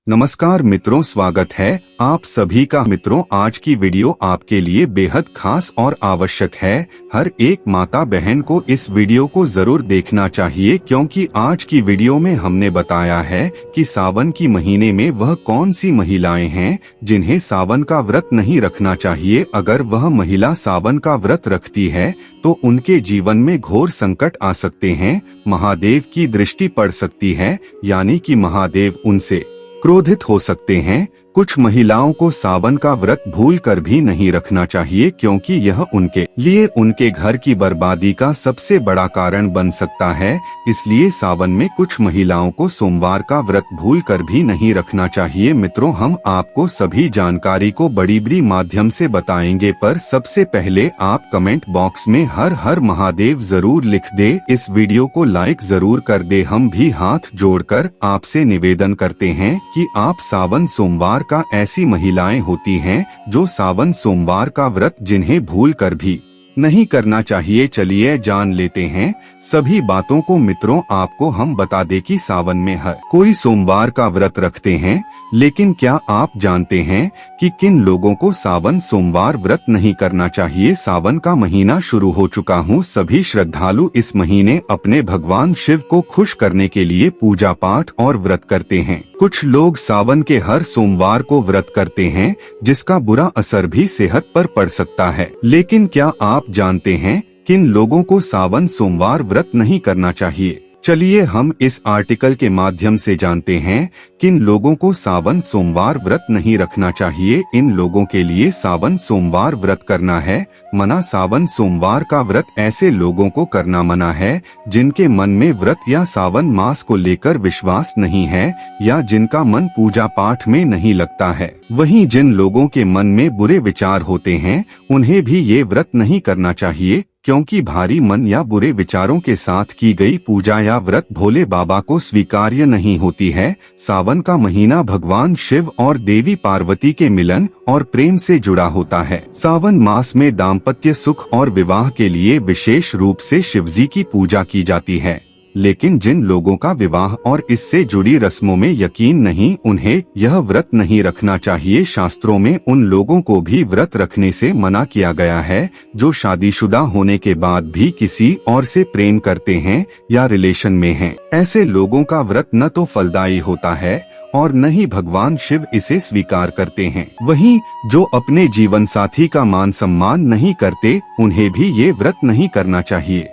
नमस्कार मित्रों, स्वागत है आप सभी का। मित्रों, आज की वीडियो आपके लिए बेहद खास और आवश्यक है। हर एक माता बहन को इस वीडियो को जरूर देखना चाहिए, क्योंकि आज की वीडियो में हमने बताया है कि सावन की महीने में वह कौन सी महिलाएं हैं जिन्हें सावन का व्रत नहीं रखना चाहिए। अगर वह महिला सावन का व्रत रखती है तो उनके जीवन में घोर संकट आ सकते हैं, महादेव की दृष्टि पड़ सकती है, यानी कि महादेव उनसे क्रोधित हो सकते हैं। कुछ महिलाओं को सावन का व्रत भूल कर भी नहीं रखना चाहिए, क्योंकि यह उनके लिए उनके घर की बर्बादी का सबसे बड़ा कारण बन सकता है। इसलिए सावन में कुछ महिलाओं को सोमवार का व्रत भूल कर भी नहीं रखना चाहिए। मित्रों, हम आपको सभी जानकारी को बड़ी माध्यम से बताएंगे, पर सबसे पहले आप कमेंट बॉक्स में हर हर महादेव जरूर लिख दे। इस वीडियो को लाइक जरूर कर दे। हम भी हाथ जोड़कर आपसे निवेदन करते हैं कि आप सावन सोमवार का ऐसी महिलाएं होती हैं जो सावन सोमवार का व्रत जिन्हें भूल कर भी नहीं करना चाहिए। चलिए जान लेते हैं सभी बातों को। मित्रों, आपको हम बता दें कि सावन में हर कोई सोमवार का व्रत रखते हैं, लेकिन क्या आप जानते हैं कि किन लोगों को सावन सोमवार व्रत नहीं करना चाहिए। सावन का महीना शुरू हो चुका हूँ। सभी श्रद्धालु इस महीने अपने भगवान शिव को खुश करने के लिए पूजा पाठ और व्रत करते हैं। कुछ लोग सावन के हर सोमवार को व्रत करते हैं, जिसका बुरा असर भी सेहत पर पड़ सकता है। लेकिन क्या आप जानते हैं किन लोगों को सावन सोमवार व्रत नहीं करना चाहिए? चलिए हम इस आर्टिकल के माध्यम से जानते हैं किन लोगों को सावन सोमवार व्रत नहीं रखना चाहिए। इन लोगों के लिए सावन सोमवार व्रत करना है मना। सावन सोमवार का व्रत ऐसे लोगों को करना मना है जिनके मन में व्रत या सावन मास को लेकर विश्वास नहीं है, या जिनका मन पूजा पाठ में नहीं लगता है। वहीं जिन लोगों के मन में बुरे विचार होते हैं, उन्हें भी ये व्रत नहीं करना चाहिए, क्योंकि भारी मन या बुरे विचारों के साथ की गई पूजा या व्रत भोले बाबा को स्वीकार्य नहीं होती है। सावन का महीना भगवान शिव और देवी पार्वती के मिलन और प्रेम से जुड़ा होता है। सावन मास में दाम्पत्य सुख और विवाह के लिए विशेष रूप से शिवजी की पूजा की जाती है। लेकिन जिन लोगों का विवाह और इससे जुड़ी रस्मों में यकीन नहीं, उन्हें यह व्रत नहीं रखना चाहिए। शास्त्रों में उन लोगों को भी व्रत रखने से मना किया गया है जो शादीशुदा होने के बाद भी किसी और से प्रेम करते हैं या रिलेशन में हैं। ऐसे लोगों का व्रत न तो फलदायी होता है और न ही भगवान शिव इसे स्वीकार करते हैं। वहीं जो अपने जीवन साथी का मान सम्मान नहीं करते, उन्हें भी ये व्रत नहीं करना चाहिए।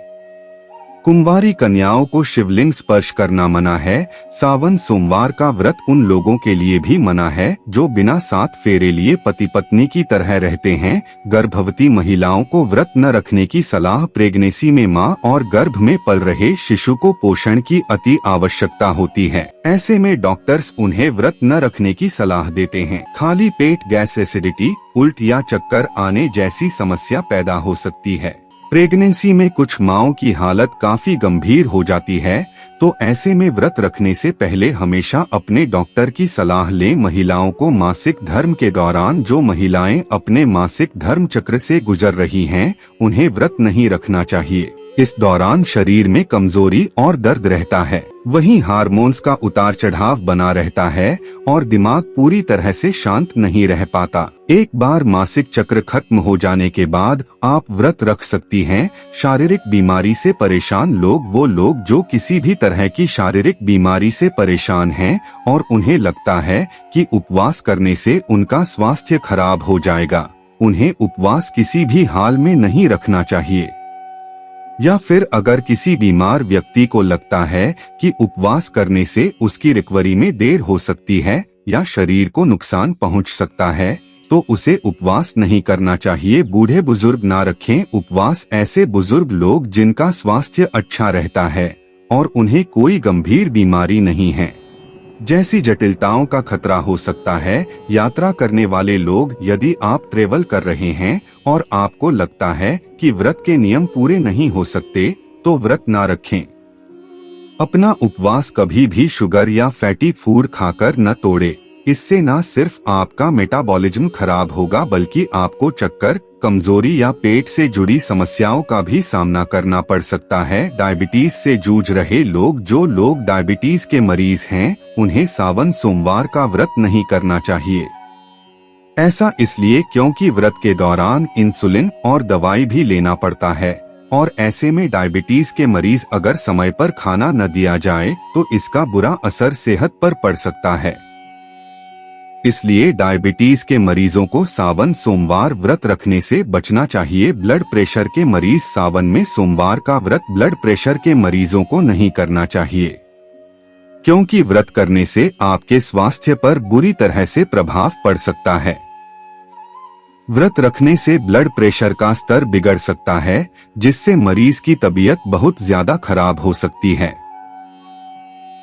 कुंवारी कन्याओं को शिवलिंग स्पर्श करना मना है। सावन सोमवार का व्रत उन लोगों के लिए भी मना है जो बिना सात फेरे लिए पति पत्नी की तरह रहते हैं। गर्भवती महिलाओं को व्रत न रखने की सलाह। प्रेगनेंसी में मां और गर्भ में पल रहे शिशु को पोषण की अति आवश्यकता होती है। ऐसे में डॉक्टर्स उन्हें व्रत न रखने की सलाह देते हैं। खाली पेट गैस, एसिडिटी, उल्टी या चक्कर आने जैसी समस्या पैदा हो सकती है। प्रेगनेंसी में कुछ माओं की हालत काफी गंभीर हो जाती है, तो ऐसे में व्रत रखने से पहले हमेशा अपने डॉक्टर की सलाह लें। महिलाओं को मासिक धर्म के दौरान जो महिलाएं अपने मासिक धर्म चक्र से गुजर रही हैं, उन्हें व्रत नहीं रखना चाहिए। इस दौरान शरीर में कमजोरी और दर्द रहता है। वहीं हार्मोन्स का उतार चढ़ाव बना रहता है और दिमाग पूरी तरह से शांत नहीं रह पाता। एक बार मासिक चक्र खत्म हो जाने के बाद आप व्रत रख सकती हैं। शारीरिक बीमारी से परेशान लोग वो लोग जो किसी भी तरह की शारीरिक बीमारी से परेशान हैं और उन्हें लगता है कि उपवास करने से उनका स्वास्थ्य खराब हो जाएगा, उन्हें उपवास किसी भी हाल में नहीं रखना चाहिए। या फिर अगर किसी बीमार व्यक्ति को लगता है कि उपवास करने से उसकी रिकवरी में देर हो सकती है या शरीर को नुकसान पहुंच सकता है, तो उसे उपवास नहीं करना चाहिए। बूढ़े बुजुर्ग ना रखें उपवास। ऐसे बुजुर्ग लोग जिनका स्वास्थ्य अच्छा रहता है और उन्हें कोई गंभीर बीमारी नहीं है जैसी जटिलताओं का खतरा हो सकता है। यात्रा करने वाले लोग, यदि आप ट्रेवल कर रहे हैं और आपको लगता है कि व्रत के नियम पूरे नहीं हो सकते, तो व्रत ना रखें। अपना उपवास कभी भी शुगर या फैटी फूड खाकर न तोड़े। इससे न सिर्फ आपका मेटाबॉलिज्म खराब होगा बल्कि आपको चक्कर, कमजोरी या पेट से जुड़ी समस्याओं का भी सामना करना पड़ सकता है। डायबिटीज से जूझ रहे लोग, जो लोग डायबिटीज के मरीज हैं, उन्हें सावन सोमवार का व्रत नहीं करना चाहिए। ऐसा इसलिए क्योंकि व्रत के दौरान इंसुलिन और दवाई भी लेना पड़ता है और ऐसे में डायबिटीज के मरीज अगर समय पर खाना न दिया जाए तो इसका बुरा असर सेहत पर पड़ सकता है। इसलिए डायबिटीज के मरीजों को सावन सोमवार व्रत रखने से बचना चाहिए। ब्लड प्रेशर के मरीज, सावन में सोमवार का व्रत ब्लड प्रेशर के मरीजों को नहीं करना चाहिए क्योंकि व्रत करने से आपके स्वास्थ्य पर बुरी तरह से प्रभाव पड़ सकता है। व्रत रखने से ब्लड प्रेशर का स्तर बिगड़ सकता है जिससे मरीज की तबीयत बहुत ज्यादा खराब हो सकती है।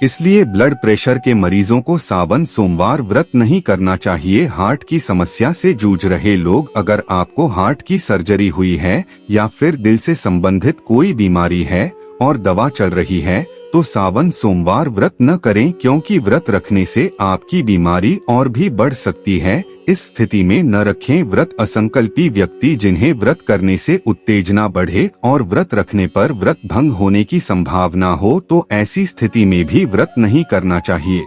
इसलिए ब्लड प्रेशर के मरीजों को सावन सोमवार व्रत नहीं करना चाहिए। हार्ट की समस्या से जूझ रहे लोग, अगर आपको हार्ट की सर्जरी हुई है या फिर दिल से संबंधित कोई बीमारी है और दवा चल रही है तो सावन सोमवार व्रत न करें क्योंकि व्रत रखने से आपकी बीमारी और भी बढ़ सकती है। इस स्थिति में न रखें व्रत। असंकल्पी व्यक्ति, जिन्हें व्रत करने से उत्तेजना बढ़े और व्रत रखने पर व्रत भंग होने की संभावना हो, तो ऐसी स्थिति में भी व्रत नहीं करना चाहिए।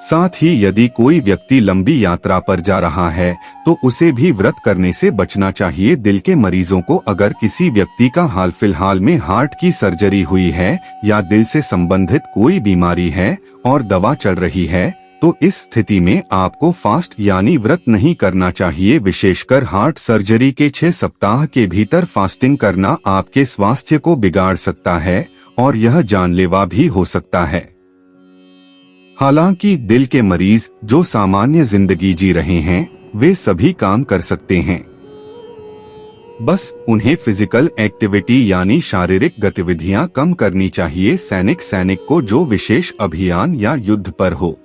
साथ ही यदि कोई व्यक्ति लंबी यात्रा पर जा रहा है तो उसे भी व्रत करने से बचना चाहिए। दिल के मरीजों को, अगर किसी व्यक्ति का हाल फिलहाल में हार्ट की सर्जरी हुई है या दिल से संबंधित कोई बीमारी है और दवा चल रही है, तो इस स्थिति में आपको फास्ट यानी व्रत नहीं करना चाहिए। विशेषकर हार्ट सर्जरी के 6 सप्ताह के भीतर फास्टिंग करना आपके स्वास्थ्य को बिगाड़ सकता है और यह जानलेवा भी हो सकता है। हालांकि दिल के मरीज जो सामान्य जिंदगी जी रहे हैं, वे सभी काम कर सकते हैं। बस उन्हें फिजिकल एक्टिविटी यानी शारीरिक गतिविधियां कम करनी चाहिए। सैनिक को जो विशेष अभियान या युद्ध पर हो,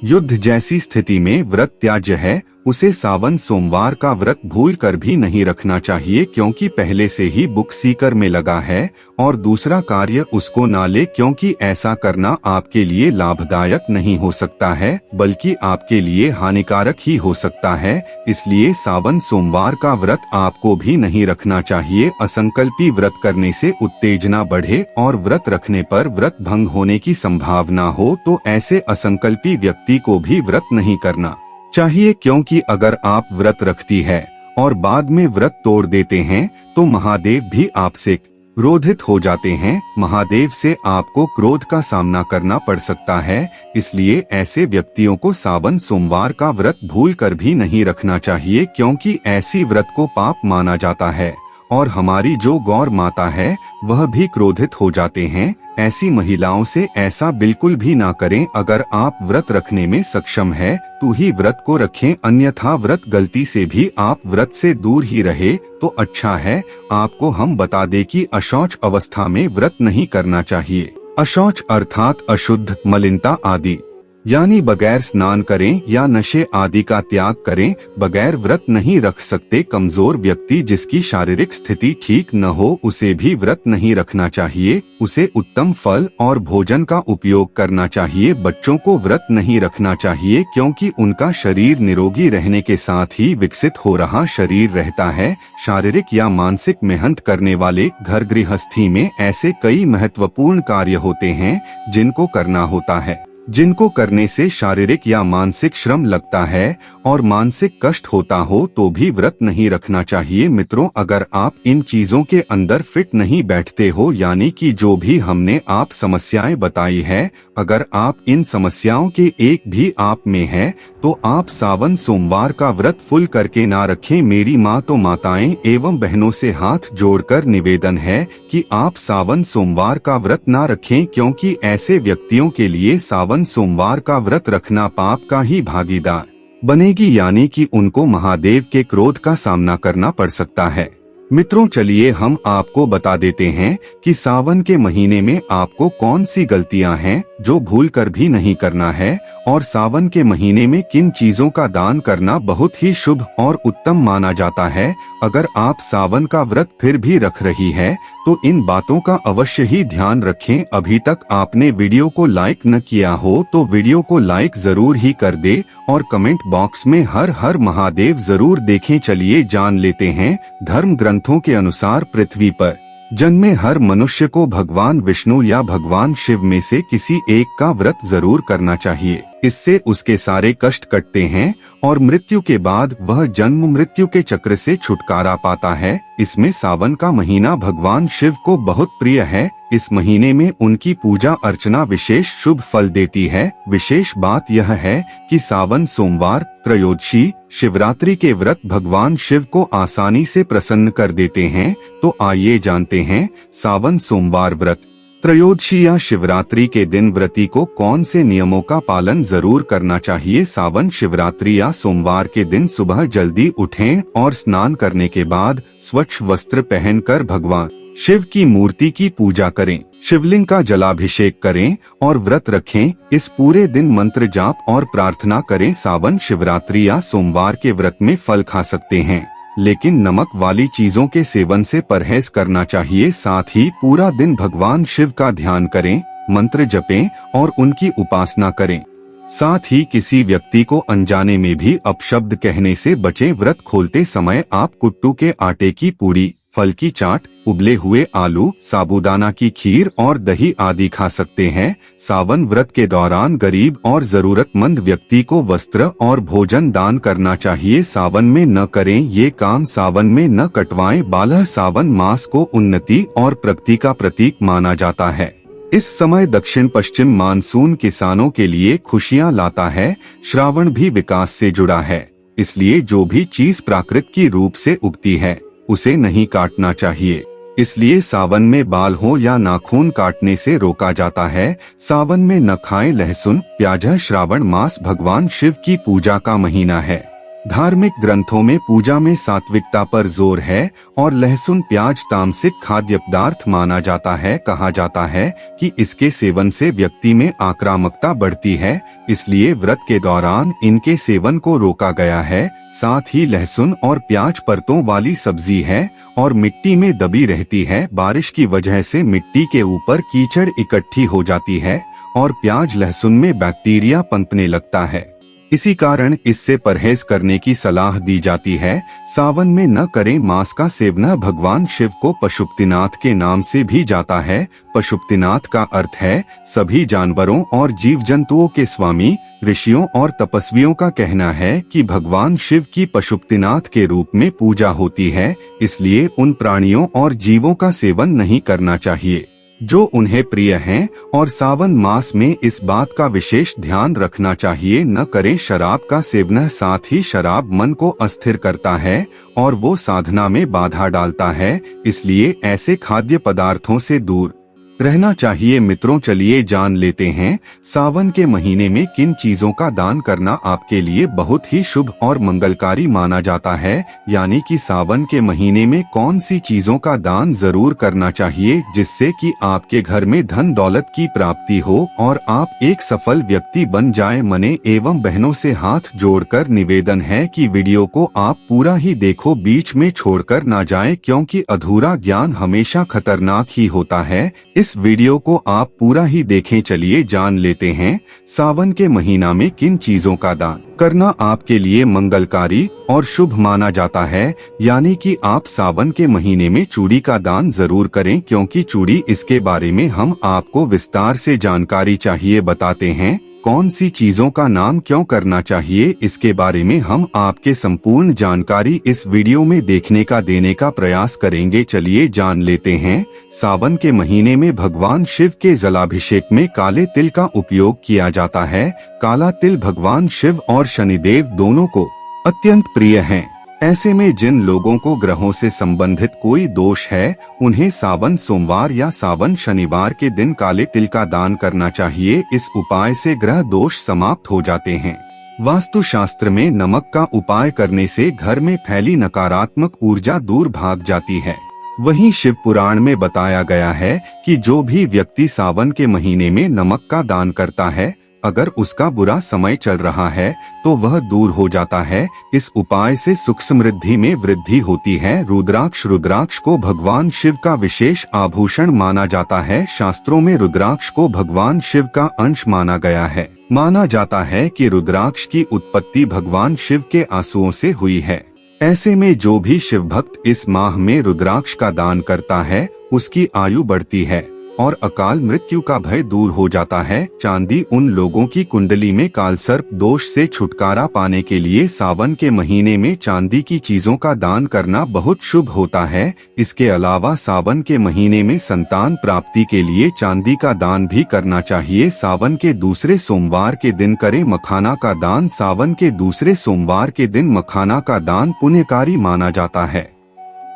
युद्ध जैसी स्थिति में व्रत त्याज्य है, उसे सावन सोमवार का व्रत भूल कर भी नहीं रखना चाहिए क्योंकि पहले से ही बुक सीकर में लगा है और दूसरा कार्य उसको ना ले क्योंकि ऐसा करना आपके लिए लाभदायक नहीं हो सकता है बल्कि आपके लिए हानिकारक ही हो सकता है। इसलिए सावन सोमवार का व्रत आपको भी नहीं रखना चाहिए। असंकल्पी व्रत करने से उत्तेजना बढ़े और व्रत रखने पर व्रत भंग होने की संभावना हो तो ऐसे असंकल्पी व्यक्ति को भी व्रत नहीं करना चाहिए क्योंकि अगर आप व्रत रखती है और बाद में व्रत तोड़ देते हैं तो महादेव भी आपसे क्रोधित हो जाते हैं। महादेव से आपको क्रोध का सामना करना पड़ सकता है। इसलिए ऐसे व्यक्तियों को सावन सोमवार का व्रत भूल कर भी नहीं रखना चाहिए क्योंकि ऐसी व्रत को पाप माना जाता है और हमारी जो गौर माता है वह भी क्रोधित हो जाते हैं। ऐसी महिलाओं से ऐसा बिल्कुल भी ना करें। अगर आप व्रत रखने में सक्षम है तो ही व्रत को रखें, अन्यथा व्रत गलती से भी आप व्रत से दूर ही रहे तो अच्छा है। आपको हम बता दें कि अशौच अवस्था में व्रत नहीं करना चाहिए। अशौच अर्थात अशुद्ध, मलिनता आदि, यानी बगैर स्नान करें या नशे आदि का त्याग करें, बगैर व्रत नहीं रख सकते। कमजोर व्यक्ति जिसकी शारीरिक स्थिति ठीक न हो उसे भी व्रत नहीं रखना चाहिए। उसे उत्तम फल और भोजन का उपयोग करना चाहिए। बच्चों को व्रत नहीं रखना चाहिए क्योंकि उनका शरीर निरोगी रहने के साथ ही विकसित हो रहा शरीर रहता है। शारीरिक या मानसिक मेहनत करने वाले घर गृहस्थी में ऐसे कई महत्वपूर्ण कार्य होते हैं जिनको करना होता है, जिनको करने से शारीरिक या मानसिक श्रम लगता है और मानसिक कष्ट होता हो तो भी व्रत नहीं रखना चाहिए। मित्रों, अगर आप इन चीजों के अंदर फिट नहीं बैठते हो, यानी कि जो भी हमने आप समस्याएं बताई है, अगर आप इन समस्याओं के एक भी आप में है तो आप सावन सोमवार का व्रत फुल करके ना रखें। मेरी माँ तो माताएं एवं बहनों से हाथ जोड़कर निवेदन है कि आप सावन सोमवार का व्रत ना रखें क्योंकि ऐसे व्यक्तियों के लिए सावन सोमवार का व्रत रखना पाप का ही भागीदार बनेगी, यानी कि उनको महादेव के क्रोध का सामना करना पड़ सकता है। मित्रों, चलिए हम आपको बता देते हैं कि सावन के महीने में आपको कौन सी गलतियां हैं जो भूल कर भी नहीं करना है और सावन के महीने में किन चीजों का दान करना बहुत ही शुभ और उत्तम माना जाता है। अगर आप सावन का व्रत फिर भी रख रही है तो इन बातों का अवश्य ही ध्यान रखें। अभी तक आपने वीडियो को लाइक न किया हो तो वीडियो को लाइक जरूर ही कर दे और कमेंट बॉक्स में हर हर महादेव जरूर देखें। चलिए जान लेते हैं। धर्म ग्रंथों के अनुसार पृथ्वी पर जन्मे हर मनुष्य को भगवान विष्णु या भगवान शिव में से किसी एक का व्रत जरूर करना चाहिए। इससे उसके सारे कष्ट कटते हैं और मृत्यु के बाद वह जन्म मृत्यु के चक्र से छुटकारा पाता है। इसमें सावन का महीना भगवान शिव को बहुत प्रिय है। इस महीने में उनकी पूजा अर्चना विशेष शुभ फल देती है। विशेष बात यह है कि सावन सोमवार, त्रयोदशी, शिवरात्रि के व्रत भगवान शिव को आसानी से प्रसन्न कर देते हैं। तो आइए जानते हैं सावन सोमवार व्रत, त्रयोदशी या शिवरात्रि के दिन व्रती को कौन से नियमों का पालन जरूर करना चाहिए। सावन शिवरात्रि या सोमवार के दिन सुबह जल्दी उठें और स्नान करने के बाद स्वच्छ वस्त्र पहनकर भगवान शिव की मूर्ति की पूजा करें, शिवलिंग का जलाभिषेक करें और व्रत रखें। इस पूरे दिन मंत्र जाप और प्रार्थना करें। सावन शिवरात्रि या सोमवार के व्रत में फल खा सकते हैं, लेकिन नमक वाली चीजों के सेवन से परहेज करना चाहिए। साथ ही पूरा दिन भगवान शिव का ध्यान करें, मंत्र जपें और उनकी उपासना करें। साथ ही किसी व्यक्ति को अनजाने में भी अपशब्द कहने से बचें। व्रत खोलते समय आप कुट्टू के आटे की पूड़ी, फल की चाट, उबले हुए आलू, साबूदाना की खीर और दही आदि खा सकते हैं। सावन व्रत के दौरान गरीब और जरूरतमंद व्यक्ति को वस्त्र और भोजन दान करना चाहिए। सावन में न करें ये काम, सावन में न कटवाएं बाल। सावन मास को उन्नति और प्रगति का प्रतीक माना जाता है। इस समय दक्षिण पश्चिम मानसून किसानों के लिए खुशियां लाता है। श्रावण भी विकास से जुड़ा है, इसलिए जो भी चीज प्राकृत की रूप से उगती है उसे नहीं काटना चाहिए। इसलिए सावन में बाल हो या नाखून काटने से रोका जाता है। सावन में न खाएं लहसुन, प्याज। श्रावण मास भगवान शिव की पूजा का महीना है। धार्मिक ग्रंथों में पूजा में सात्विकता पर जोर है और लहसुन प्याज तामसिक खाद्य पदार्थ माना जाता है। कहा जाता है कि इसके सेवन से व्यक्ति में आक्रामकता बढ़ती है, इसलिए व्रत के दौरान इनके सेवन को रोका गया है। साथ ही लहसुन और प्याज परतों वाली सब्जी है और मिट्टी में दबी रहती है। बारिश की वजह से मिट्टी के ऊपर कीचड़ इकट्ठी हो जाती है और प्याज लहसुन में बैक्टीरिया पनपने लगता है। इसी कारण इससे परहेज करने की सलाह दी जाती है। सावन में न करें मांस का सेवन। भगवान शिव को पशुपतिनाथ के नाम से भी जाता है। पशुपतिनाथ का अर्थ है सभी जानवरों और जीव जंतुओं के स्वामी। ऋषियों और तपस्वियों का कहना है कि भगवान शिव की पशुपतिनाथ के रूप में पूजा होती है, इसलिए उन प्राणियों और जीवों का सेवन नहीं करना चाहिए जो उन्हें प्रिय हैं। और सावन मास में इस बात का विशेष ध्यान रखना चाहिए, न करें शराब का सेवन। साथ ही शराब मन को अस्थिर करता है और वो साधना में बाधा डालता है, इसलिए ऐसे खाद्य पदार्थों से दूर रहना चाहिए। मित्रों, चलिए जान लेते हैं सावन के महीने में किन चीजों का दान करना आपके लिए बहुत ही शुभ और मंगलकारी माना जाता है। यानी कि सावन के महीने में कौन सी चीजों का दान जरूर करना चाहिए जिससे कि आपके घर में धन दौलत की प्राप्ति हो और आप एक सफल व्यक्ति बन जाए। मने एवं बहनों से हाथ जोड़कर निवेदन है कि वीडियो को आप पूरा ही देखो, बीच में छोड़कर ना जाए, क्योंकि अधूरा ज्ञान हमेशा खतरनाक ही होता है। इस वीडियो को आप पूरा ही देखें। चलिए जान लेते हैं सावन के महीना में किन चीजों का दान करना आपके लिए मंगलकारी और शुभ माना जाता है। यानी कि आप सावन के महीने में चूड़ी का दान जरूर करें, क्योंकि चूड़ी, इसके बारे में हम आपको विस्तार से जानकारी चाहिए बताते हैं। कौन सी चीजों का नाम क्यों करना चाहिए, इसके बारे में हम आपके संपूर्ण जानकारी इस वीडियो में देखने का देने का प्रयास करेंगे। चलिए जान लेते हैं। सावन के महीने में भगवान शिव के जलाभिषेक में काले तिल का उपयोग किया जाता है। काला तिल भगवान शिव और शनिदेव दोनों को अत्यंत प्रिय है। ऐसे में जिन लोगों को ग्रहों से संबंधित कोई दोष है, उन्हें सावन सोमवार या सावन शनिवार के दिन काले तिल का दान करना चाहिए। इस उपाय से ग्रह दोष समाप्त हो जाते हैं। वास्तु शास्त्र में नमक का उपाय करने से घर में फैली नकारात्मक ऊर्जा दूर भाग जाती है। वहीं शिव पुराण में बताया गया है कि जो भी व्यक्ति सावन के महीने में नमक का दान करता है, अगर उसका बुरा समय चल रहा है तो वह दूर हो जाता है। इस उपाय से सुख समृद्धि में वृद्धि होती है। रुद्राक्ष को भगवान शिव का विशेष आभूषण माना जाता है। शास्त्रों में रुद्राक्ष को भगवान शिव का अंश माना गया है। माना जाता है कि रुद्राक्ष की उत्पत्ति भगवान शिव के आंसुओं से हुई है। ऐसे में जो भी शिव भक्त इस माह में रुद्राक्ष का दान करता है उसकी आयु बढ़ती है और अकाल मृत्यु का भय दूर हो जाता है। चांदी उन लोगों की कुंडली में कालसर्प दोष से छुटकारा पाने के लिए सावन के महीने में चांदी की चीजों का दान करना बहुत शुभ होता है। इसके अलावा सावन के महीने में संतान प्राप्ति के लिए चांदी का दान भी करना चाहिए। सावन के दूसरे सोमवार के दिन करें मखाना का दान। सावन के दूसरे सोमवार के दिन मखाना का दान पुण्यकारी माना जाता है।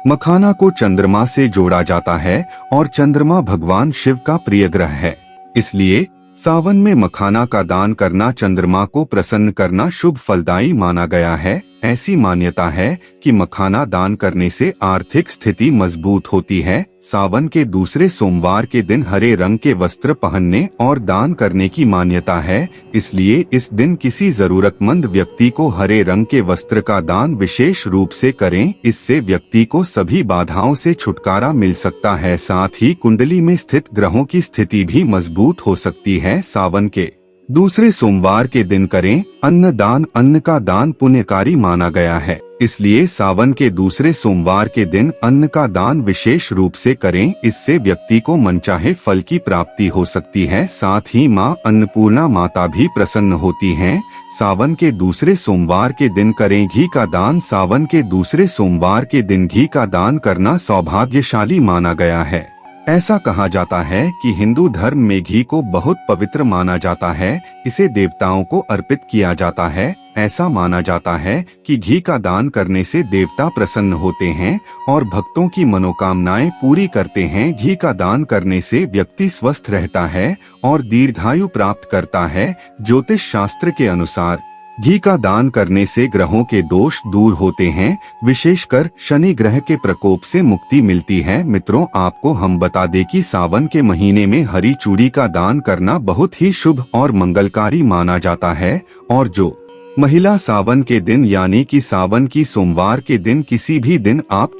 मखाना को चंद्रमा से जोड़ा जाता है और चंद्रमा भगवान शिव का प्रिय ग्रह है, इसलिए सावन में मखाना का दान करना चंद्रमा को प्रसन्न करना शुभ फलदायी माना गया है। ऐसी मान्यता है कि मखाना दान करने से आर्थिक स्थिति मजबूत होती है। सावन के दूसरे सोमवार के दिन हरे रंग के वस्त्र पहनने और दान करने की मान्यता है, इसलिए इस दिन किसी जरूरतमंद व्यक्ति को हरे रंग के वस्त्र का दान विशेष रूप से करें। इससे व्यक्ति को सभी बाधाओं से छुटकारा मिल सकता है। साथ ही कुंडली में स्थित ग्रहों की स्थिति भी मजबूत हो सकती है। सावन के दूसरे सोमवार के दिन करें अन्न दान। अन्न का दान पुण्यकारी माना गया है, इसलिए सावन के दूसरे सोमवार के दिन अन्न का दान विशेष रूप से करें। इससे व्यक्ति को मनचाहे फल की प्राप्ति हो सकती है। साथ ही मां अन्नपूर्णा माता भी प्रसन्न होती हैं। सावन के दूसरे सोमवार के दिन करें घी का दान। सावन के दूसरे सोमवार के दिन घी का दान करना सौभाग्यशाली माना गया है। ऐसा कहा जाता है कि हिंदू धर्म में घी को बहुत पवित्र माना जाता है। इसे देवताओं को अर्पित किया जाता है। ऐसा माना जाता है कि घी का दान करने से देवता प्रसन्न होते हैं और भक्तों की मनोकामनाएं पूरी करते हैं। घी का दान करने से व्यक्ति स्वस्थ रहता है और दीर्घायु प्राप्त करता है। ज्योतिष शास्त्र के अनुसार घी का दान करने से ग्रहों के दोष दूर होते हैं, विशेषकर शनि ग्रह के प्रकोप से मुक्ति मिलती है। मित्रों, आपको हम बता दें कि सावन के महीने में हरी चूड़ी का दान करना बहुत ही शुभ और मंगलकारी माना जाता है। और जो महिला सावन के दिन यानी कि सावन की सोमवार के दिन किसी भी दिन आप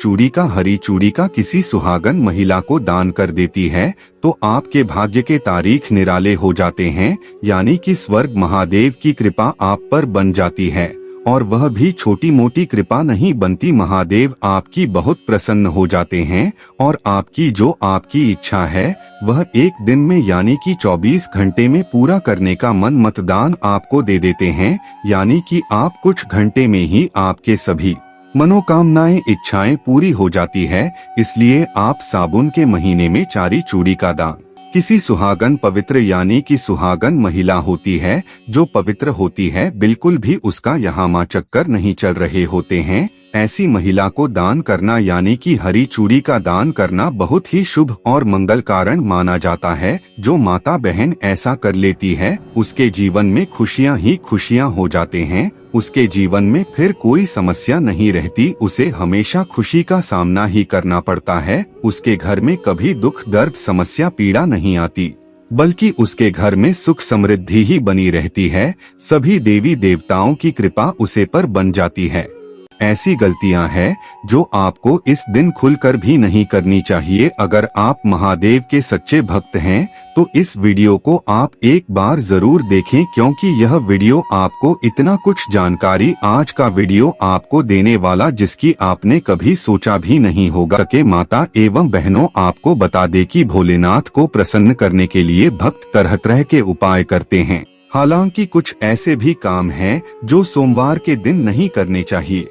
हरी चूड़ी का किसी सुहागन महिला को दान कर देती है तो आपके भाग्य के तारीख निराले हो जाते हैं, यानी कि स्वर्ग महादेव की कृपा आप पर बन जाती है। और वह भी छोटी मोटी कृपा नहीं बनती, महादेव आपकी बहुत प्रसन्न हो जाते हैं और आपकी इच्छा है वह एक दिन में यानी कि 24 घंटे में पूरा करने का मतदान आपको दे देते हैं, यानी कि आप कुछ घंटे में ही आपके सभी मनोकामनाएं इच्छाएं पूरी हो जाती है। इसलिए आप सावन के महीने में चारी चूड़ी का दान किसी सुहागन पवित्र यानी कि सुहागन महिला होती है जो पवित्र होती है, बिल्कुल भी उसका यहाँ माँ चक्कर नहीं चल रहे होते हैं, ऐसी महिला को दान करना यानी कि हरी चूड़ी का दान करना बहुत ही शुभ और मंगल कारण माना जाता है। जो माता बहन ऐसा कर लेती है उसके जीवन में खुशियाँ ही खुशियाँ हो जाते हैं। उसके जीवन में फिर कोई समस्या नहीं रहती, उसे हमेशा खुशी का सामना ही करना पड़ता है। उसके घर में कभी दुख दर्द समस्या पीड़ा नहीं आती, बल्कि उसके घर में सुख समृद्धि ही बनी रहती है। सभी देवी देवताओं की कृपा उसे पर बन जाती है। ऐसी गलतियां हैं जो आपको इस दिन खुलकर भी नहीं करनी चाहिए। अगर आप महादेव के सच्चे भक्त हैं तो इस वीडियो को आप एक बार जरूर देखें, क्योंकि यह वीडियो आपको इतना कुछ जानकारी आज का वीडियो आपको देने वाला जिसकी आपने कभी सोचा भी नहीं होगा। के माता एवं बहनों, आपको बता दे कि भोलेनाथ को प्रसन्न करने के लिए भक्त तरह तरह के उपाय करते हैं। हालांकि कुछ ऐसे भी काम हैं जो सोमवार के दिन नहीं करने चाहिए।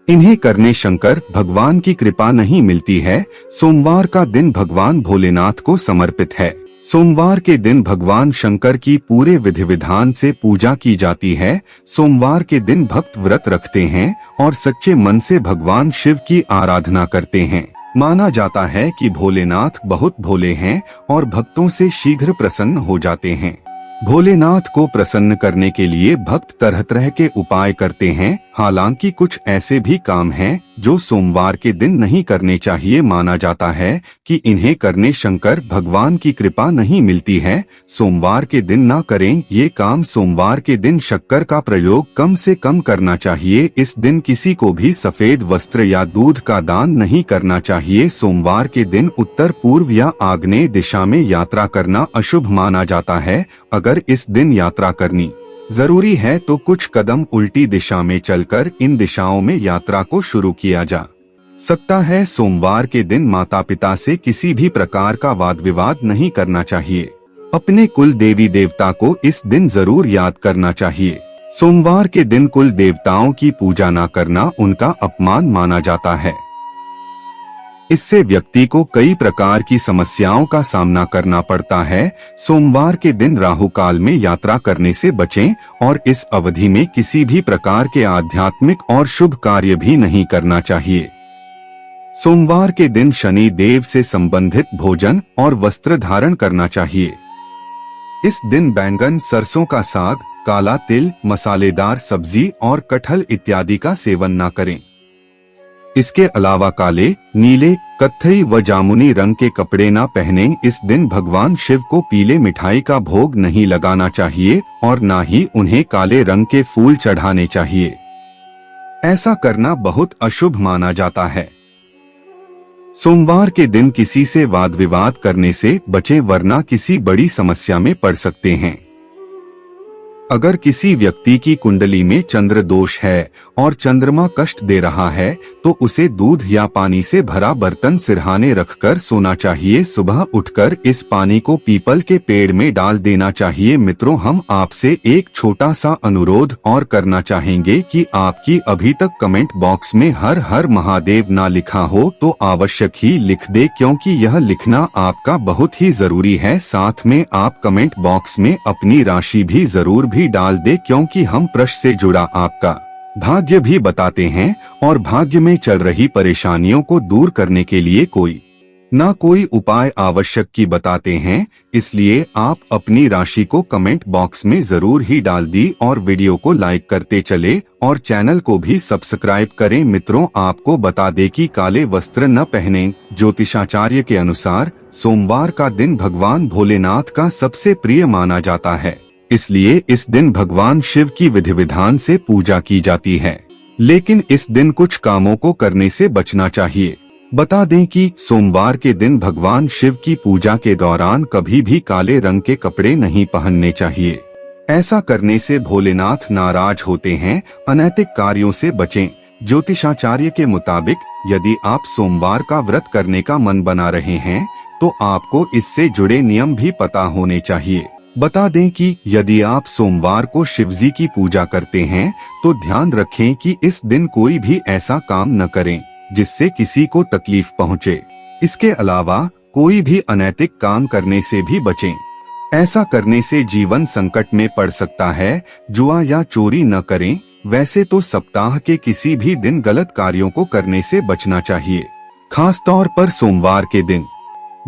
इन्हें करने शंकर भगवान की कृपा नहीं मिलती है। सोमवार का दिन भगवान भोलेनाथ को समर्पित है। सोमवार के दिन भगवान शंकर की पूरे विधि विधान से पूजा की जाती है। सोमवार के दिन भक्त व्रत रखते हैं और सच्चे मन से भगवान शिव की आराधना करते हैं। माना जाता है कि भोलेनाथ बहुत भोले हैं और भक्तों से शीघ्र प्रसन्न हो जाते हैं। भोलेनाथ को प्रसन्न करने के लिए भक्त तरह तरह के उपाय करते हैं। हालांकि कुछ ऐसे भी काम हैं जो सोमवार के दिन नहीं करने चाहिए। माना जाता है कि इन्हें करने शंकर भगवान की कृपा नहीं मिलती है। सोमवार के दिन ना करें ये काम। सोमवार के दिन शक्कर का प्रयोग कम से कम करना चाहिए। इस दिन किसी को भी सफेद वस्त्र या दूध का दान नहीं करना चाहिए। सोमवार के दिन उत्तर पूर्व या आग्नेय दिशा में यात्रा करना अशुभ माना जाता है। अगर इस दिन यात्रा करनी जरूरी है तो कुछ कदम उल्टी दिशा में चलकर इन दिशाओं में यात्रा को शुरू किया जा सकता है। सोमवार के दिन माता पिता से किसी भी प्रकार का वाद विवाद नहीं करना चाहिए। अपने कुल देवी देवता को इस दिन जरूर याद करना चाहिए। सोमवार के दिन कुल देवताओं की पूजा न करना उनका अपमान माना जाता है। इससे व्यक्ति को कई प्रकार की समस्याओं का सामना करना पड़ता है। सोमवार के दिन राहु काल में यात्रा करने से बचें और इस अवधि में किसी भी प्रकार के आध्यात्मिक और शुभ कार्य भी नहीं करना चाहिए। सोमवार के दिन शनि देव से संबंधित भोजन और वस्त्र धारण करना चाहिए। इस दिन बैंगन, सरसों का साग, काला तिल, मसालेदार सब्जी और कटहल इत्यादि का सेवन न करें। इसके अलावा काले, नीले, कत्थई व जामुनी रंग के कपड़े न पहने। इस दिन भगवान शिव को पीले मिठाई का भोग नहीं लगाना चाहिए और न ही उन्हें काले रंग के फूल चढ़ाने चाहिए। ऐसा करना बहुत अशुभ माना जाता है। सोमवार के दिन किसी से वाद विवाद करने से बचें वरना किसी बड़ी समस्या में पड़ सकते हैं। अगर किसी व्यक्ति की कुंडली में चंद्र दोष है और चंद्रमा कष्ट दे रहा है तो उसे दूध या पानी से भरा बर्तन सिरहाने रखकर सोना चाहिए। सुबह उठकर इस पानी को पीपल के पेड़ में डाल देना चाहिए। मित्रों, हम आपसे एक छोटा सा अनुरोध और करना चाहेंगे कि आपकी अभी तक कमेंट बॉक्स में हर हर महादेव ना लिखा हो तो आवश्यक ही लिख दे, क्योंकि यह लिखना आपका बहुत ही जरूरी है। साथ में आप कमेंट बॉक्स में अपनी राशि भी जरूर भी डाल दे, क्योंकि हम प्रश्न से जुड़ा आपका भाग्य भी बताते हैं और भाग्य में चल रही परेशानियों को दूर करने के लिए कोई ना कोई उपाय आवश्यक की बताते हैं। इसलिए आप अपनी राशि को कमेंट बॉक्स में जरूर ही डाल दी और वीडियो को लाइक करते चले और चैनल को भी सब्सक्राइब करें। मित्रों, आपको बता दें कि काले वस्त्र न पहने। ज्योतिषाचार्य के अनुसार सोमवार का दिन भगवान भोलेनाथ का सबसे प्रिय माना जाता है, इसलिए इस दिन भगवान शिव की विधि विधान से पूजा की जाती है। लेकिन इस दिन कुछ कामों को करने से बचना चाहिए। बता दें कि सोमवार के दिन भगवान शिव की पूजा के दौरान कभी भी काले रंग के कपड़े नहीं पहनने चाहिए। ऐसा करने से भोलेनाथ नाराज होते हैं। अनैतिक कार्यों से बचें। ज्योतिषाचार्य के मुताबिक यदि आप सोमवार का व्रत करने का मन बना रहे हैं तो आपको इससे जुड़े नियम भी पता होने चाहिए। बता दें कि यदि आप सोमवार को शिवजी की पूजा करते हैं तो ध्यान रखें कि इस दिन कोई भी ऐसा काम न करें जिससे किसी को तकलीफ पहुंचे। इसके अलावा कोई भी अनैतिक काम करने से भी बचें। ऐसा करने से जीवन संकट में पड़ सकता है। जुआ या चोरी न करें। वैसे तो सप्ताह के किसी भी दिन गलत कार्यों को करने से बचना चाहिए, खास तौर पर सोमवार के दिन।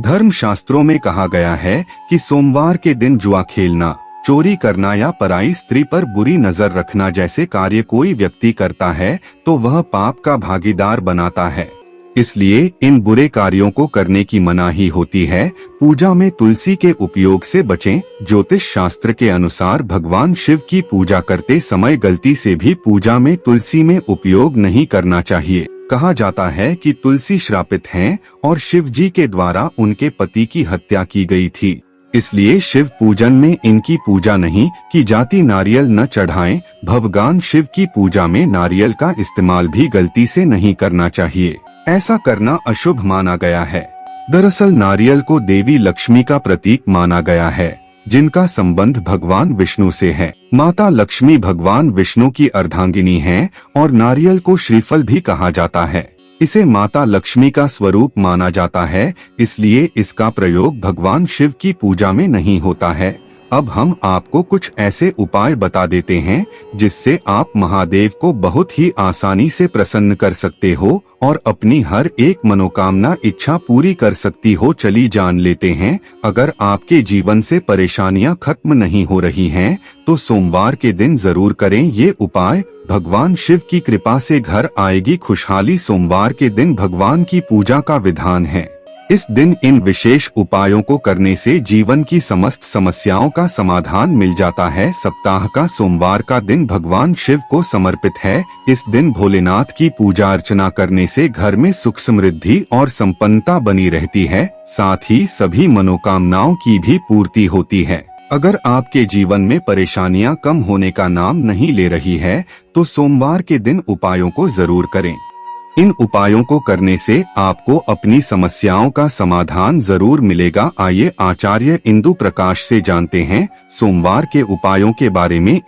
धर्म शास्त्रों में कहा गया है कि सोमवार के दिन जुआ खेलना, चोरी करना या पराई स्त्री पर बुरी नजर रखना जैसे कार्य कोई व्यक्ति करता है तो वह पाप का भागीदार बनाता है। इसलिए इन बुरे कार्यों को करने की मनाही होती है। पूजा में तुलसी के उपयोग से बचें। ज्योतिष शास्त्र के अनुसार भगवान शिव की पूजा करते समय गलती से भी पूजा में तुलसी में उपयोग नहीं करना चाहिए। कहा जाता है कि तुलसी श्रापित हैं और शिव जी के द्वारा उनके पति की हत्या की गई थी, इसलिए शिव पूजन में इनकी पूजा नहीं की जाती। नारियल न चढ़ाएं। भगवान शिव की पूजा में नारियल का इस्तेमाल भी गलती से नहीं करना चाहिए। ऐसा करना अशुभ माना गया है। दरअसल नारियल को देवी लक्ष्मी का प्रतीक माना गया है, जिनका संबंध भगवान विष्णु से है। माता लक्ष्मी भगवान विष्णु की अर्धांगिनी हैं और नारियल को श्रीफल भी कहा जाता है। इसे माता लक्ष्मी का स्वरूप माना जाता है, इसलिए इसका प्रयोग भगवान शिव की पूजा में नहीं होता है। अब हम आपको कुछ ऐसे उपाय बता देते हैं जिससे आप महादेव को बहुत ही आसानी से प्रसन्न कर सकते हो और अपनी हर एक मनोकामना इच्छा पूरी कर सकती हो। चली जान लेते हैं, अगर आपके जीवन से परेशानियां खत्म नहीं हो रही हैं, तो सोमवार के दिन जरूर करें ये उपाय। भगवान शिव की कृपा से घर आएगी खुशहाली। सोमवार के दिन भगवान की पूजा का विधान है। इस दिन इन विशेष उपायों को करने से जीवन की समस्त समस्याओं का समाधान मिल जाता है। सप्ताह का सोमवार का दिन भगवान शिव को समर्पित है। इस दिन भोलेनाथ की पूजा अर्चना करने से घर में सुख समृद्धि और संपन्नता बनी रहती है, साथ ही सभी मनोकामनाओं की भी पूर्ति होती है। अगर आपके जीवन में परेशानियां कम होने का नाम नहीं ले रही है, तो सोमवार के दिन उपायों को जरूर करें। इन उपायों को करने से आपको अपनी समस्याओं का समाधान जरूर मिलेगा। आइए आचार्य इंदु प्रकाश से जानते हैं सोमवार के उपायों के बारे में।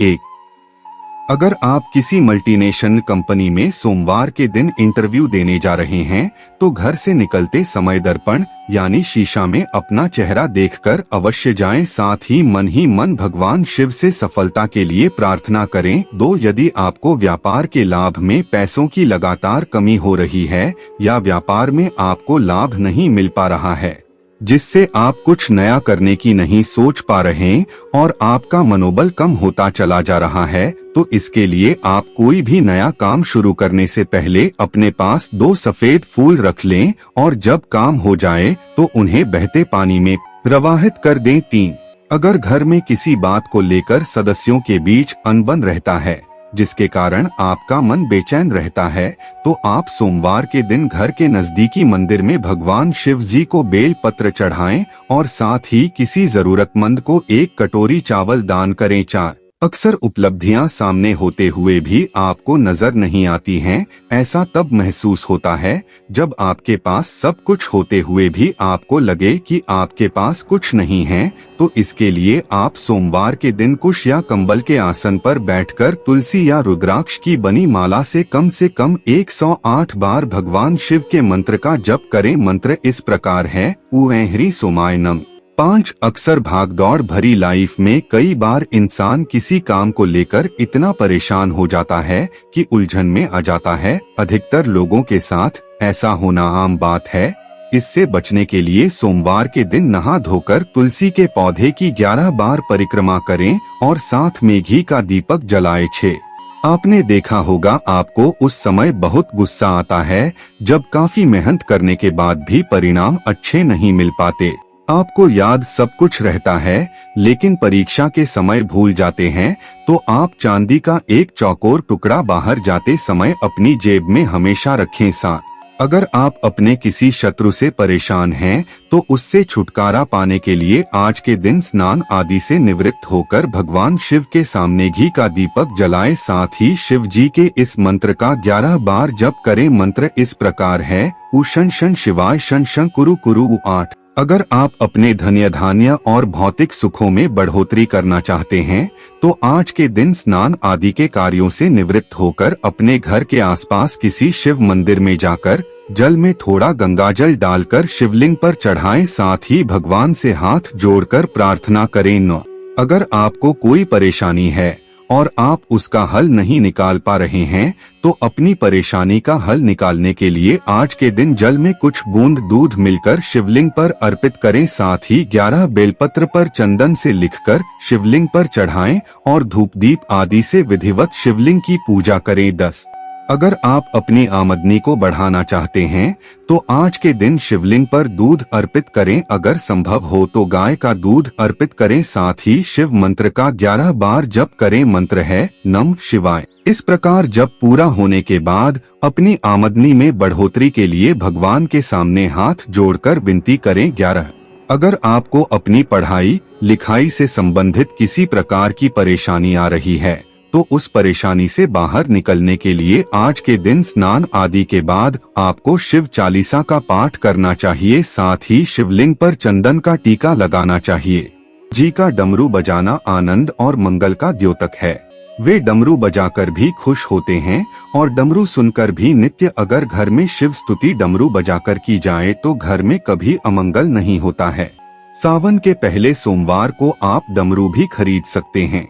अगर आप किसी मल्टीनेशनल कंपनी में सोमवार के दिन इंटरव्यू देने जा रहे हैं, तो घर से निकलते समय दर्पण यानी शीशा में अपना चेहरा देखकर अवश्य जाएं। साथ ही मन भगवान शिव से सफलता के लिए प्रार्थना करें। 2, यदि आपको व्यापार के लाभ में पैसों की लगातार कमी हो रही है या व्यापार में आपको लाभ नहीं मिल पा रहा है, जिससे आप कुछ नया करने की नहीं सोच पा रहे और आपका मनोबल कम होता चला जा रहा है, तो इसके लिए आप कोई भी नया काम शुरू करने से पहले अपने पास 2 सफेद फूल रख लें और जब काम हो जाए तो उन्हें बहते पानी में प्रवाहित कर दें। 3, अगर घर में किसी बात को लेकर सदस्यों के बीच अनबन रहता है, जिसके कारण आपका मन बेचैन रहता है, तो आप सोमवार के दिन घर के नजदीकी मंदिर में भगवान शिव जी को बेल पत्र चढ़ाएं और साथ ही किसी जरूरतमंद को 1 कटोरी चावल दान करें। 4, अक्सर उपलब्धियां सामने होते हुए भी आपको नजर नहीं आती हैं। ऐसा तब महसूस होता है जब आपके पास सब कुछ होते हुए भी आपको लगे कि आपके पास कुछ नहीं है। तो इसके लिए आप सोमवार के दिन कुश या कंबल के आसन पर बैठकर तुलसी या रुद्राक्ष की बनी माला से कम 108 बार भगवान शिव के मंत्र का जप करें। मंत्र इस प्रकार है: ॐ ह्रीं सोमाय नमः। 5, अक्सर भागदौड़ भरी लाइफ में कई बार इंसान किसी काम को लेकर इतना परेशान हो जाता है कि उलझन में आ जाता है। अधिकतर लोगों के साथ ऐसा होना आम बात है। इससे बचने के लिए सोमवार के दिन नहा धोकर तुलसी के पौधे की 11 बार परिक्रमा करें और साथ में घी का दीपक जलाएं। 6, आपने देखा होगा आपको उस समय बहुत गुस्सा आता है जब काफी मेहनत करने के बाद भी परिणाम अच्छे नहीं मिल पाते। आपको याद सब कुछ रहता है, लेकिन परीक्षा के समय भूल जाते हैं। तो आप चांदी का 1 चौकोर टुकड़ा बाहर जाते समय अपनी जेब में हमेशा रखें। 7, अगर आप अपने किसी शत्रु से परेशान हैं, तो उससे छुटकारा पाने के लिए आज के दिन स्नान आदि से निवृत्त होकर भगवान शिव के सामने घी का दीपक जलाएं। साथ ही शिव जी के इस मंत्र का 11 बार जप करें। मंत्र इस प्रकार है: उ शन शन शिवाय शन शन कुरु कुरु। 8, अगर आप अपने धन्य धान्य और भौतिक सुखों में बढ़ोतरी करना चाहते हैं, तो आज के दिन स्नान आदि के कार्यों से निवृत्त होकर अपने घर के आसपास किसी शिव मंदिर में जाकर जल में थोड़ा गंगाजल डालकर शिवलिंग पर चढ़ाएं। साथ ही भगवान से हाथ जोड़कर प्रार्थना करें। 9, अगर आपको कोई परेशानी है और आप उसका हल नहीं निकाल पा रहे हैं, तो अपनी परेशानी का हल निकालने के लिए आज के दिन जल में कुछ बूंद दूध मिलकर शिवलिंग पर अर्पित करें। साथ ही 11 बेलपत्र पर चंदन से लिखकर शिवलिंग पर चढ़ाएं और धूप दीप आदि से विधिवत शिवलिंग की पूजा करें। 10, अगर आप अपनी आमदनी को बढ़ाना चाहते हैं, तो आज के दिन शिवलिंग पर दूध अर्पित करें। अगर संभव हो तो गाय का दूध अर्पित करें। साथ ही शिव मंत्र का 11 बार जप करें। मंत्र है: नमः शिवाय। इस प्रकार जप पूरा होने के बाद अपनी आमदनी में बढ़ोतरी के लिए भगवान के सामने हाथ जोड़कर विनती करें। 11, अगर आपको अपनी पढ़ाई लिखाई से संबंधित किसी प्रकार की परेशानी आ रही है, तो उस परेशानी से बाहर निकलने के लिए आज के दिन स्नान आदि के बाद आपको शिव चालीसा का पाठ करना चाहिए। साथ ही शिवलिंग पर चंदन का टीका लगाना चाहिए। जी का डमरू बजाना आनंद और मंगल का द्योतक है। वे डमरू बजाकर भी खुश होते हैं और डमरू सुनकर भी नित्य। अगर घर में शिव स्तुति डमरू बजाकर की जाए तो घर में कभी अमंगल नहीं होता है। सावन के पहले सोमवार को आप डमरू भी खरीद सकते हैं।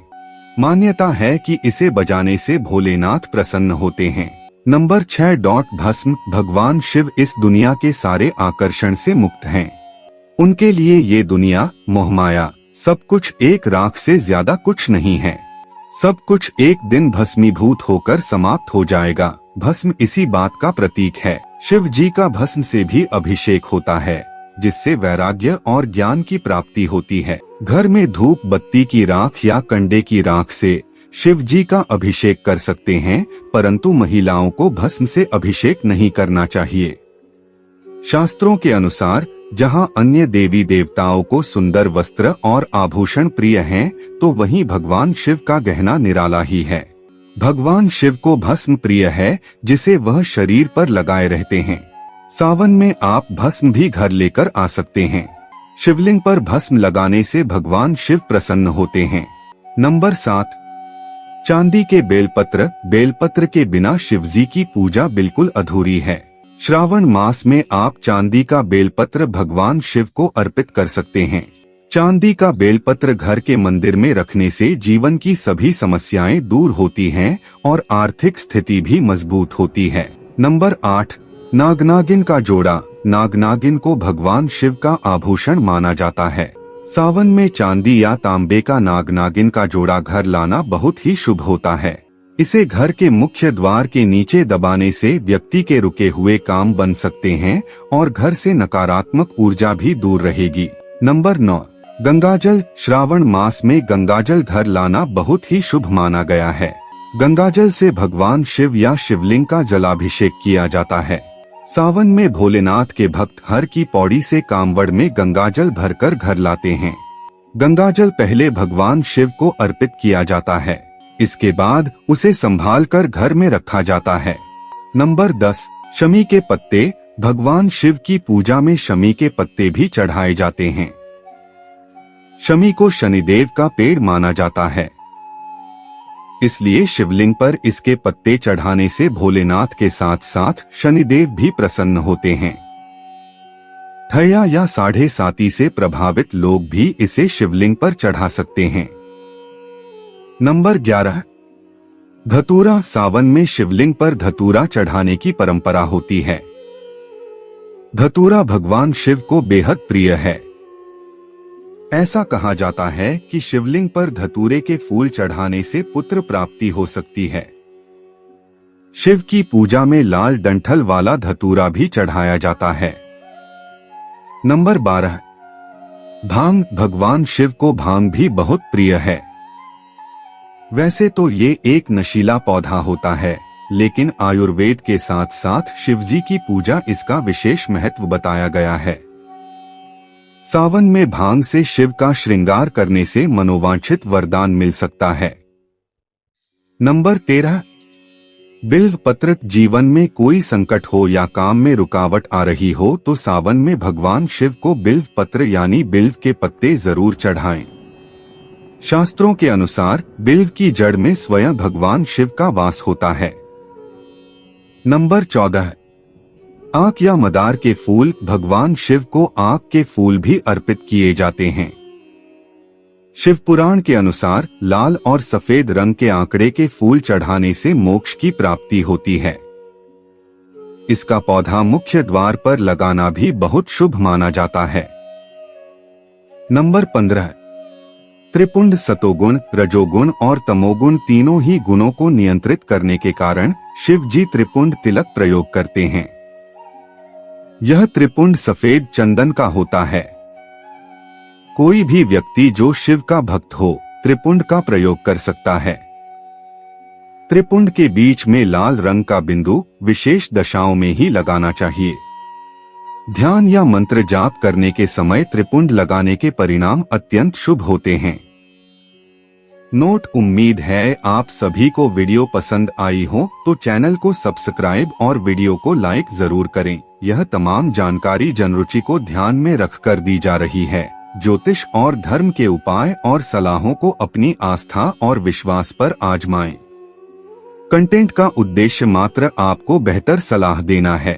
मान्यता है कि इसे बजाने से भोलेनाथ प्रसन्न होते हैं। नंबर 6 भस्म। भगवान शिव इस दुनिया के सारे आकर्षण से मुक्त हैं। उनके लिए ये दुनिया, मोहमाया, सब कुछ एक राख से ज्यादा कुछ नहीं है। सब कुछ एक दिन भस्मीभूत होकर समाप्त हो जाएगा। भस्म इसी बात का प्रतीक है। शिव जी का भस्म से भी अभिषेक होता है, जिससे वैराग्य और ज्ञान की प्राप्ति होती है। घर में धूप बत्ती की राख या कंडे की राख से शिव जी का अभिषेक कर सकते हैं, परंतु महिलाओं को भस्म से अभिषेक नहीं करना चाहिए। शास्त्रों के अनुसार जहां अन्य देवी देवताओं को सुंदर वस्त्र और आभूषण प्रिय हैं, तो वहीं भगवान शिव का गहना निराला ही है। भगवान शिव को भस्म प्रिय है, जिसे वह शरीर पर लगाए रहते हैं। सावन में आप भस्म भी घर लेकर आ सकते हैं। शिवलिंग पर भस्म लगाने से भगवान शिव प्रसन्न होते हैं। नंबर 7 चांदी के बेलपत्र। बेलपत्र के बिना शिवजी की पूजा बिल्कुल अधूरी है। श्रावण मास में आप चांदी का बेलपत्र भगवान शिव को अर्पित कर सकते हैं। चांदी का बेलपत्र घर के मंदिर में रखने से जीवन की सभी समस्याएं दूर होती हैं और आर्थिक स्थिति भी मजबूत होती है। नंबर 8 नागनागिन का जोड़ा। नागनागिन को भगवान शिव का आभूषण माना जाता है। सावन में चांदी या तांबे का नागनागिन का जोड़ा घर लाना बहुत ही शुभ होता है। इसे घर के मुख्य द्वार के नीचे दबाने से व्यक्ति के रुके हुए काम बन सकते हैं और घर से नकारात्मक ऊर्जा भी दूर रहेगी। नंबर 9 गंगाजल। श्रावण मास में गंगाजल घर लाना बहुत ही शुभ माना गया है। गंगाजल से भगवान शिव या शिवलिंग का जलाभिषेक किया जाता है। सावन में भोलेनाथ के भक्त हर की पौड़ी से कांवड़ में गंगाजल भरकर घर लाते हैं। गंगाजल पहले भगवान शिव को अर्पित किया जाता है, इसके बाद उसे संभाल कर घर में रखा जाता है। नंबर 10 शमी के पत्ते। भगवान शिव की पूजा में शमी के पत्ते भी चढ़ाए जाते हैं। शमी को शनिदेव का पेड़ माना जाता है, इसलिए शिवलिंग पर इसके पत्ते चढ़ाने से भोलेनाथ के साथ साथ शनिदेव भी प्रसन्न होते हैं। ठया या साढ़े साती से प्रभावित लोग भी इसे शिवलिंग पर चढ़ा सकते हैं। नंबर 11 धतूरा। सावन में शिवलिंग पर धतूरा चढ़ाने की परंपरा होती है। धतूरा भगवान शिव को बेहद प्रिय है। ऐसा कहा जाता है कि शिवलिंग पर धतूरे के फूल चढ़ाने से पुत्र प्राप्ति हो सकती है। शिव की पूजा में लाल डंठल वाला धतूरा भी चढ़ाया जाता है। नंबर 12 भांग। भगवान शिव को भांग भी बहुत प्रिय है। वैसे तो ये एक नशीला पौधा होता है, लेकिन आयुर्वेद के साथ साथ शिवजी की पूजा इसका विशेष महत्व बताया गया है। सावन में भांग से शिव का श्रृंगार करने से मनोवांछित वरदान मिल सकता है। नंबर 13 बिल्व पत्र। जीवन में कोई संकट हो या काम में रुकावट आ रही हो तो सावन में भगवान शिव को बिल्व पत्र यानी बिल्व के पत्ते जरूर चढ़ाएं। शास्त्रों के अनुसार बिल्व की जड़ में स्वयं भगवान शिव का वास होता है। नंबर 14 आंख या मदार के फूल। भगवान शिव को आंख के फूल भी अर्पित किए जाते हैं। शिव पुराण के अनुसार लाल और सफेद रंग के आंकड़े के फूल चढ़ाने से मोक्ष की प्राप्ति होती है। इसका पौधा मुख्य द्वार पर लगाना भी बहुत शुभ माना जाता है। नंबर 15 त्रिपुंड। सतोगुण, रजोगुण और तमोगुण तीनों ही गुणों को नियंत्रित करने के कारण शिव जी त्रिपुंड तिलक प्रयोग करते हैं। यह त्रिपुंड सफेद चंदन का होता है। कोई भी व्यक्ति जो शिव का भक्त हो त्रिपुंड का प्रयोग कर सकता है। त्रिपुंड के बीच में लाल रंग का बिंदु विशेष दशाओं में ही लगाना चाहिए। ध्यान या मंत्र जाप करने के समय त्रिपुंड लगाने के परिणाम अत्यंत शुभ होते हैं। नोट। उम्मीद है आप सभी को वीडियो पसंद आई हो तो चैनल को सब्सक्राइब और वीडियो को लाइक जरूर करें। यह तमाम जानकारी जनरुचि को ध्यान में रखकर दी जा रही है। ज्योतिष और धर्म के उपाय और सलाहों को अपनी आस्था और विश्वास पर आजमाएं। कंटेंट का उद्देश्य मात्र आपको बेहतर सलाह देना है।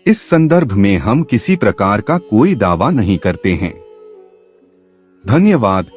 इस संदर्भ में हम किसी प्रकार का कोई दावा नहीं करते हैं। धन्यवाद।